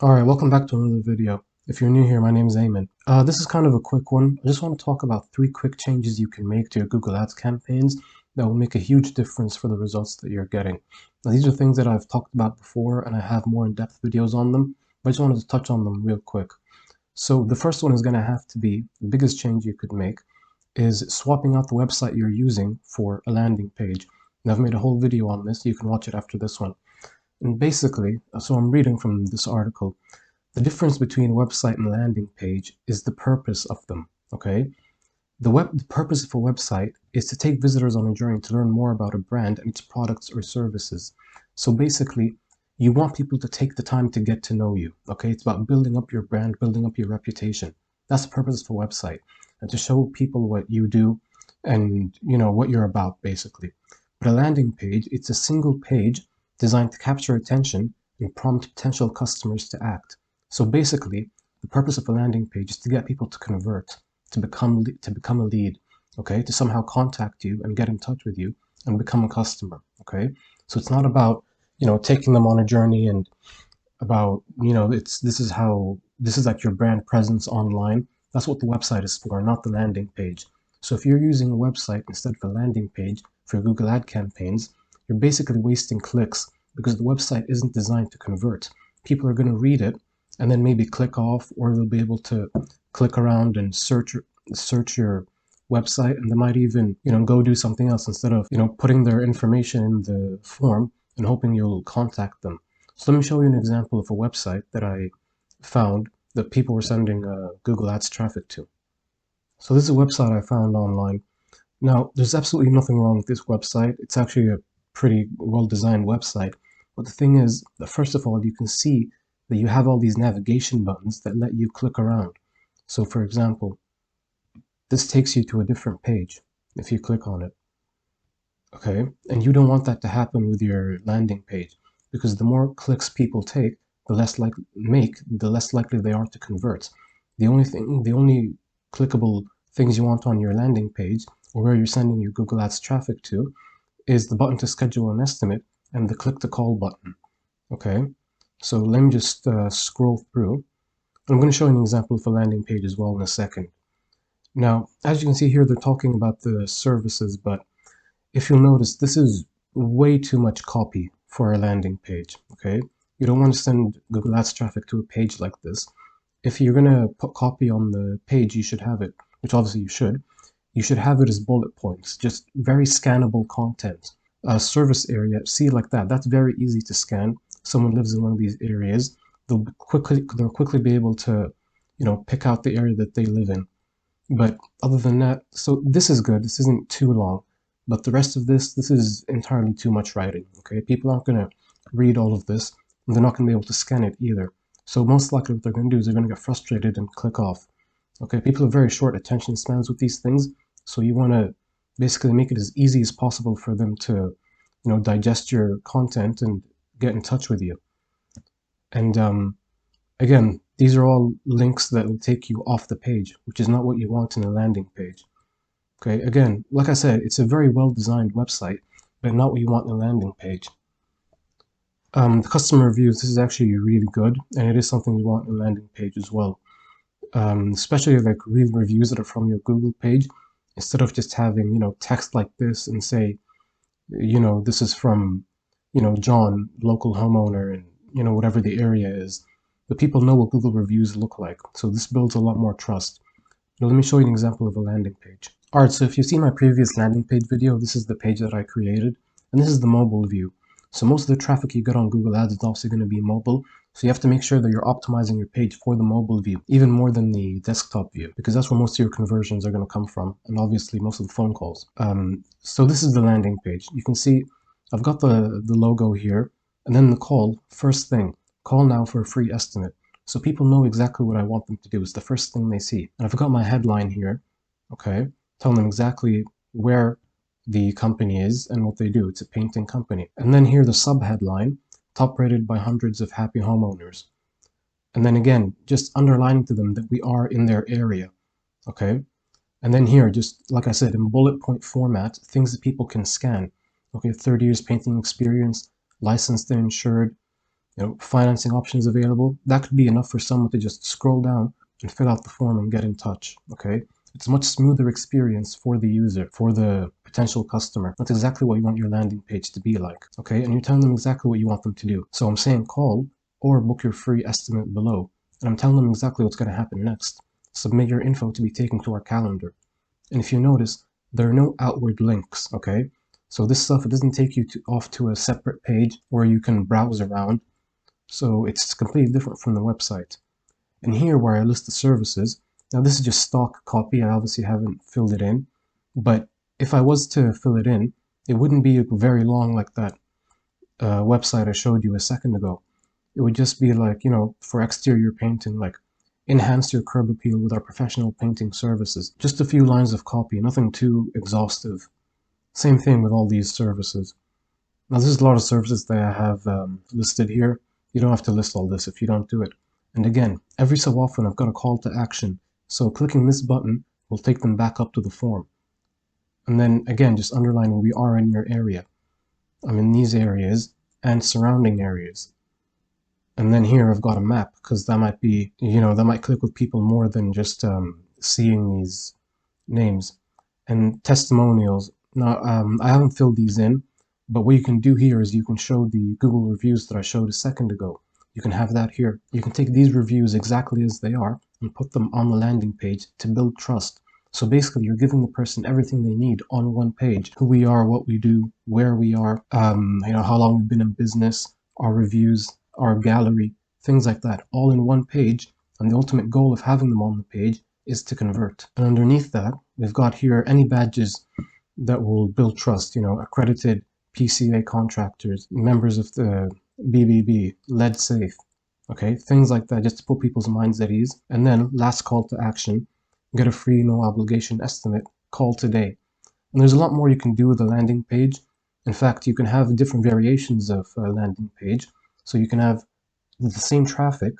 Alright, welcome back to another video. If you're new here, my name is Ayman. This is kind of a quick one. I just want to talk about 3 quick changes you can make to your Google Ads campaigns that will make a huge difference for the results that you're getting. Now, these are things that I've talked about before and I have more in-depth videos on them, but I just wanted to touch on them real quick. So the first one is going to have to be, the biggest change you could make is swapping out the website you're using for a landing page. And I've made a whole video on this, you can watch it after this one. And basically, so I'm reading from this article, the difference between a website and a landing page is the purpose of them, okay? The purpose of a website is to take visitors on a journey to learn more about a brand and its products or services. So basically, you want people to take the time to get to know you, okay? It's about building up your brand, building up your reputation. That's the purpose of a website, and to show people what you do and, what you're about, basically. But a landing page, it's a single page designed to capture attention and prompt potential customers to act. So basically, the purpose of a landing page is to get people to convert, to become a lead, okay, to somehow contact you and get in touch with you and become a customer, okay. So it's not about taking them on a journey and about this is like your brand presence online. That's what the website is for, not the landing page. So if you're using a website instead of a landing page for Google ad campaigns, you're basically wasting clicks because the website isn't designed to convert. People are going to read it and then maybe click off, or they'll be able to click around and search your website, and they might even go do something else instead of putting their information in the form and hoping you'll contact them. So let me show you an example of a website that I found that people were sending Google Ads traffic to. So this is a website I found online. Now, there's absolutely nothing wrong with this website. It's actually a pretty well-designed website. But the thing is that first of all, you can see that you have all these navigation buttons that let you click around. So for example, this takes you to a different page if you click on it. Okay, and you don't want that to happen with your landing page, because the more clicks people take, the less likely they are to convert. The only clickable things you want on your landing page, or where you're sending your Google Ads traffic to, is the button to schedule an estimate and the click to call button. Okay, so let me just scroll through. I'm going to show you an example of a landing page as well in a second. Now, as you can see here, they're talking about the services, but if you'll notice, this is way too much copy for a landing page, okay? You don't want to send Google Ads traffic to a page like this. If you're going to put copy on the page, you should have it, which obviously you should have it as bullet points, just very scannable content. A service area, see, like that, that's very easy to scan. Someone lives in one of these areas, they'll quickly be able to, pick out the area that they live in. But other than that, so this is good, this isn't too long. But the rest of this is entirely too much writing, okay? People aren't going to read all of this, and they're not going to be able to scan it either. So most likely what they're going to do is they're going to get frustrated and click off. Okay, people have very short attention spans with these things, so you want to basically make it as easy as possible for them to, digest your content and get in touch with you. And again, these are all links that will take you off the page, which is not what you want in a landing page. Okay, again, like I said, it's a very well-designed website, but not what you want in a landing page. The customer reviews, this is actually really good, and it is something you want in a landing page as well. Especially like real reviews that are from your Google page, instead of just having, text like this and say, this is from, John, local homeowner, and, whatever the area is. But people know what Google reviews look like, so this builds a lot more trust. Now, let me show you an example of a landing page. Alright, so if you've seen my previous landing page video, this is the page that I created, and this is the mobile view. So most of the traffic you get on Google Ads is obviously going to be mobile, so you have to make sure that you're optimizing your page for the mobile view, even more than the desktop view, because that's where most of your conversions are going to come from, and obviously most of the phone calls. So this is the landing page. You can see I've got the logo here, and then the call, first thing, call now for a free estimate. So people know exactly what I want them to do. It's the first thing they see. And I've got my headline here, okay, telling them exactly where the company is and what they do. It's a painting company. And then here the sub-headline, top rated by hundreds of happy homeowners. And then again, just underlining to them that we are in their area, okay? And then here, just like I said, in bullet point format, things that people can scan. Okay, 30 years painting experience, licensed and insured, financing options available. That could be enough for someone to just scroll down and fill out the form and get in touch. Okay, it's a much smoother experience for the user, for the potential customer. That's exactly what you want your landing page to be like. Okay, and you're telling them exactly what you want them to do. So I'm saying call or book your free estimate below, and I'm telling them exactly what's going to happen next. Submit your info to be taken to our calendar. And if you notice, there are no outward links. Okay, so this stuff, it doesn't take you off to a separate page where you can browse around. So it's completely different from the website. And here where I list the services, now this is just stock copy. I obviously haven't filled it in, but if I was to fill it in, it wouldn't be very long like that website I showed you a second ago. It would just be like, for exterior painting, like enhance your curb appeal with our professional painting services. Just a few lines of copy, nothing too exhaustive. Same thing with all these services. Now, this is a lot of services that I have listed here. You don't have to list all this if you don't do it. And again, every so often I've got a call to action. So clicking this button will take them back up to the form. And then again, just underlining we are in your area. I'm in these areas and surrounding areas. And then here I've got a map, because that might be, that might click with people more than just seeing these names. And testimonials. Now, I haven't filled these in, but what you can do here is you can show the Google reviews that I showed a second ago. You can have that here. You can take these reviews exactly as they are and put them on the landing page to build trust. So basically, you're giving the person everything they need on one page. Who we are, what we do, where we are, how long we've been in business, our reviews, our gallery, things like that, all in one page. And the ultimate goal of having them on the page is to convert. And underneath that, we've got here any badges that will build trust, accredited PCA contractors, members of the BBB, lead safe, okay, things like that, just to put people's minds at ease. And then last call to action, get a free no obligation estimate, call today. And there's a lot more you can do with the landing page. In fact, you can have different variations of a landing page. So you can have the same traffic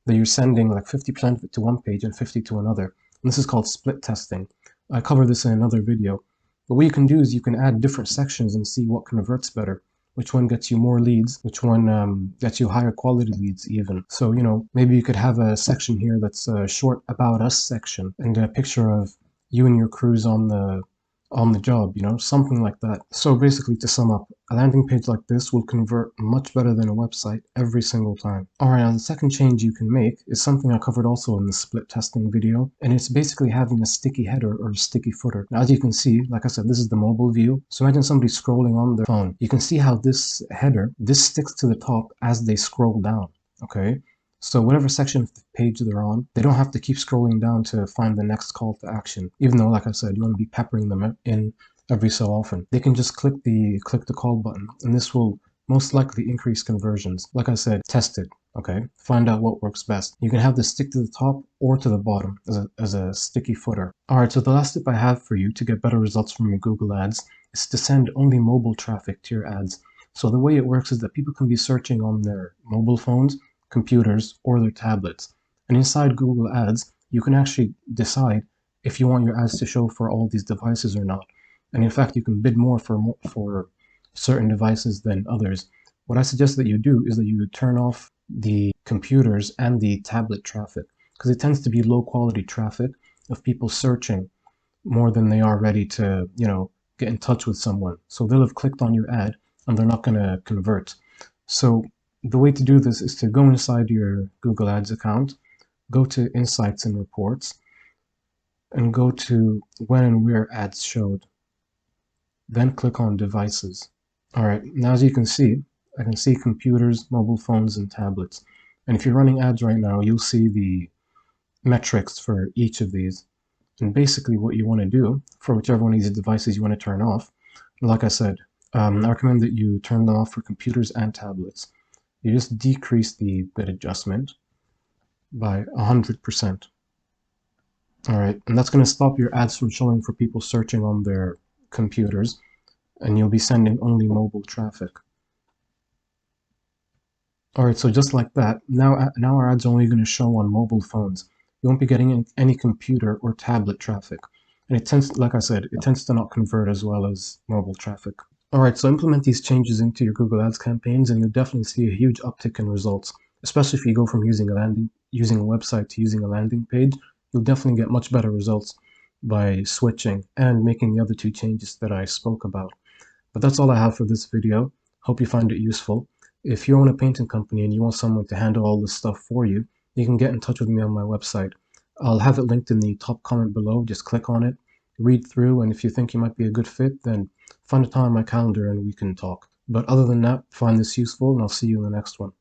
that you're sending, like 50% of it to one page and 50 to another. And this is called split testing. I cover this in another video. But what you can do is you can add different sections and see what converts better, which one gets you more leads, which one gets you higher quality leads even. So, maybe you could have a section here that's a short about us section and a picture of you and your crews on the job, something like that. So basically, to sum up, a landing page like this will convert much better than a website every single time. All right, now the second change you can make is something I covered also in the split testing video, and it's basically having a sticky header or a sticky footer. Now, as you can see, like I said, this is the mobile view. So imagine somebody scrolling on their phone. You can see how this header, this sticks to the top as they scroll down, okay? So whatever section of the page they're on, they don't have to keep scrolling down to find the next call to action. Even though, like I said, you want to be peppering them in every so often. They can just click the call button, and this will most likely increase conversions. Like I said, test it, okay? Find out what works best. You can have this stick to the top or to the bottom as a sticky footer. All right, so the last tip I have for you to get better results from your Google Ads is to send only mobile traffic to your ads. So the way it works is that people can be searching on their mobile phones, computers, or their tablets. And inside Google Ads, you can actually decide if you want your ads to show for all these devices or not. And in fact, you can bid more for certain devices than others. What I suggest that you do is that you turn off the computers and the tablet traffic, because it tends to be low quality traffic of people searching more than they are ready to, get in touch with someone. So they'll have clicked on your ad and they're not going to convert. So the way to do this is to go inside your Google Ads account, go to Insights and Reports, and go to When and Where Ads Showed. Then click on Devices. All right, now as you can see, I can see computers, mobile phones, and tablets. And if you're running ads right now, you'll see the metrics for each of these. And basically what you want to do for whichever one of these devices you want to turn off, like I said, I recommend that you turn them off for computers and tablets. You just decrease the bid adjustment by 100%. All right, and that's going to stop your ads from showing for people searching on their computers, and you'll be sending only mobile traffic. All right, so just like that, now our ads are only going to show on mobile phones. You won't be getting any computer or tablet traffic. And it tends, like I said, it tends to not convert as well as mobile traffic. Alright, so implement these changes into your Google Ads campaigns and you'll definitely see a huge uptick in results, especially if you go from using a website to using a landing page. You'll definitely get much better results by switching and making the other two changes that I spoke about. But that's all I have for this video. Hope you find it useful. If you own a painting company and you want someone to handle all this stuff for you, you can get in touch with me on my website. I'll have it linked in the top comment below. Just click on it, read through, and if you think you might be a good fit, then find a time on my calendar and we can talk. But other than that, find this useful, and I'll see you in the next one.